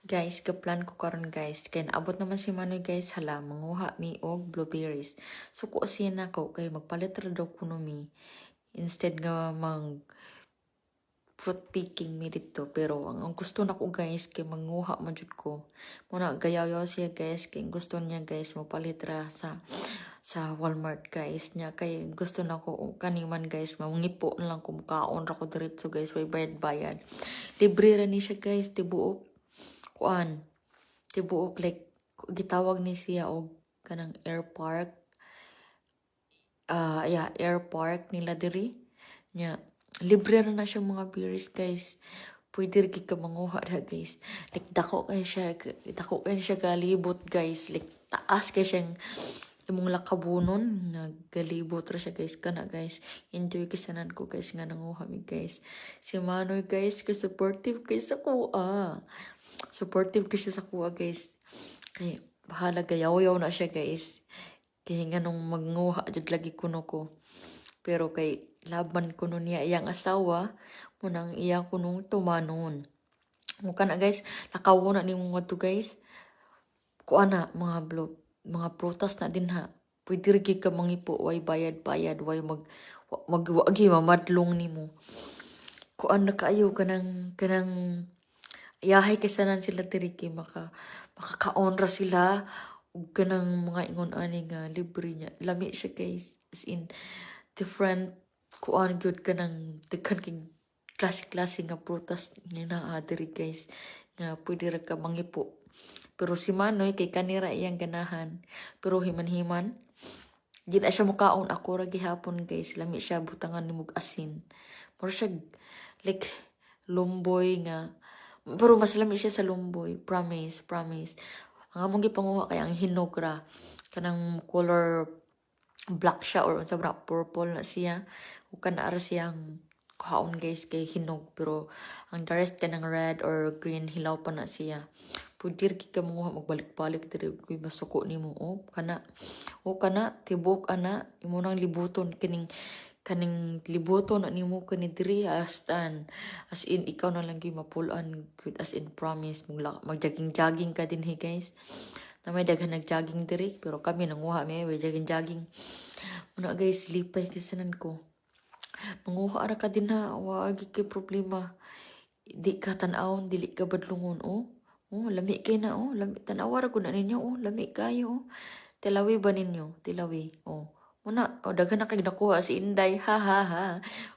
Guys, kaplan ko karon guys. Kaya naabot naman si Manoy guys. Hala, manguha mi og blueberries. So, siya na ko. Kaya magpalit ra daw kuno mi. Instead nga fruit picking mi dito. Pero ang gusto na ko guys, kay manguha man jud ko. Muna gayaw siya guys. Kay gusto niya guys, mapalit ra sa Walmart guys niya. Kay gusto na ko kaniman guys. Mangipo na lang ko mukaon ra ko diretso guys. Way bayad-bayad. Libre ra ni siya guys. Tibuok. Kuan. Tibuok like gitawag ni siya og kanang air park. Air park nila diri. Nya libre na siya mga berries guys. Pwede rin ka manguha na guys. Like dako kayo siya galibot guys. Like taas kayo siyang imong lakabunon nga galibot ra siya guys kana guys. Enjoy kisanan ko guys nga nanguha mi guys. Si Manoy guys ka supportive guys sa kuha. Supportive kasi sa kuha guys. Kay bahala gayaw-yaw na siya guys. Kaya nga nung magnguha jud lagi kuno ko. Pero kay laban kuno niya iyang asawa munang iya kunong tumanon. Muka na guys, lakawo na ni mga to guys. Kuha na mga prutas na din ha. Pwede rin ka mangipo, way bayad-bayad, way magwagi mamadlong ni mo. Kuha na kayo kanang yahay kasanan sila tiriki makakaonra sila ug kanang mga ingon ani nga libre niya lami siya guys as in different kuan gyud kanang daghan kay klase-klase nga prutas ni naa diri guys nga pwede ra ka mangipo pero si Manoy kay kanira iyang ganahan pero himan-himan di na siya mukaon ako ra gihapon guys lami siya butangan ni mug asin pero siya like lumboy nga pero mas lami siya sa lumboy. Promise. Ang among gipanguha kay ang hinog ra. Kanang color black siya or sa purple na siya. O kana ra siyang kaon guys kay hinog. Pero ang the rest kanang red or green hilaw pa na siya. Pwede rin ka manguha magbalik-balik diri ko'y masuko ni mo. O kana tibok ana. Imo nang libuton kaning libuto na nimo kani diri as in ikaw na lang gyud mapulan good as in promise mag-jogging ka din guys na may daghan nag-jogging diri pero kami nanguha may jogging una guys lipay kisanan ko manguha ra ka din ha wagi kay problema di ka tan-awon dili ka badlungon lami kay na lami tan-awa ra gud na ninyo lami kayo tilawi ba ninyo tilawi Una, daghan na kay nakuha si Inday. Ha ha ha.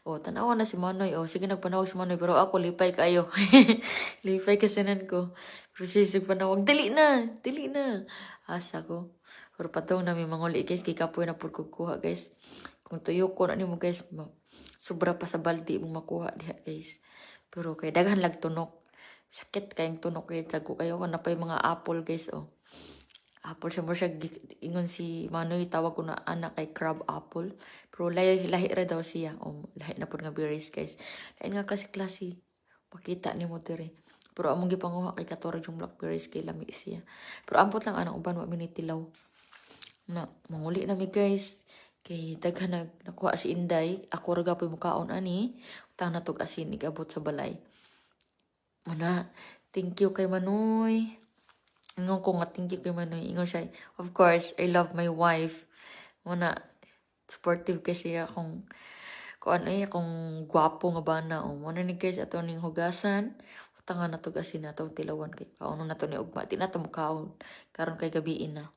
Tanawa na si Manoy. Sige nagpanawag si Manoy pero ako lipay kayo. Lipay kasanan ko. Pero siya panawag. Dili na. Asa ko. Pero patong na may manguli guys. Kay kapoy na po kukuha guys. Kung tuyo ko na nimo guys. Sobra pa sa baldi mong makuha diha guys. Pero kay daghan lag tunok. Sakit kayong tunok kay tago kayo. Kana pa yung mga apple guys apple siya mo siya ingon si Manoy tawag ko na anak kay crab apple pero lahi ra daw siya lahi na pud nga berries guys lain nga klase pakita nimo diri pero among gipanguha kay 14 yung blackberries kay lami siya pero ampot lang anang uban wa minitilaw na manguli na mi guys kay daghan nakuha si Inday ako ra gapoy mukaon ani utang natog asin igabot sa balay mana thank you kay Manoy. Ingon ko nga thank you kay Manoy. Ingon siya, of course, I love my wife. Muna, supportive kasi akong gwapo nga bana. Muna ni guys, ato ning hugasan. Tanga na to kasi na itong tilawan kay kauno na to ni ugma. Di na to mukaon. Karon kay gabiin na.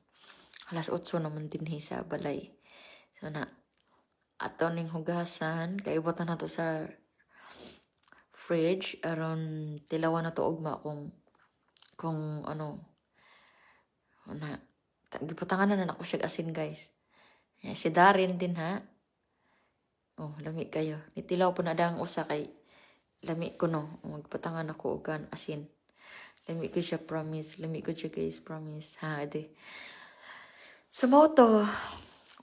Alas 8 naman din sa balay. So na, ato ning hugasan. Kay ibotan na to sa fridge. Aron tilawan na to ugma kung ano, giputangan na ako siya asin guys. Si Darin din ha. Lami kayo. Nitilaw po na dang usa kay lami ko no. Magpatangan ako og asin. Lami ko siya promise. Lami ko siya guys promise. Ha ade. Sumoto.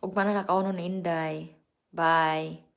Ug man na kauno ni Inday. Bye.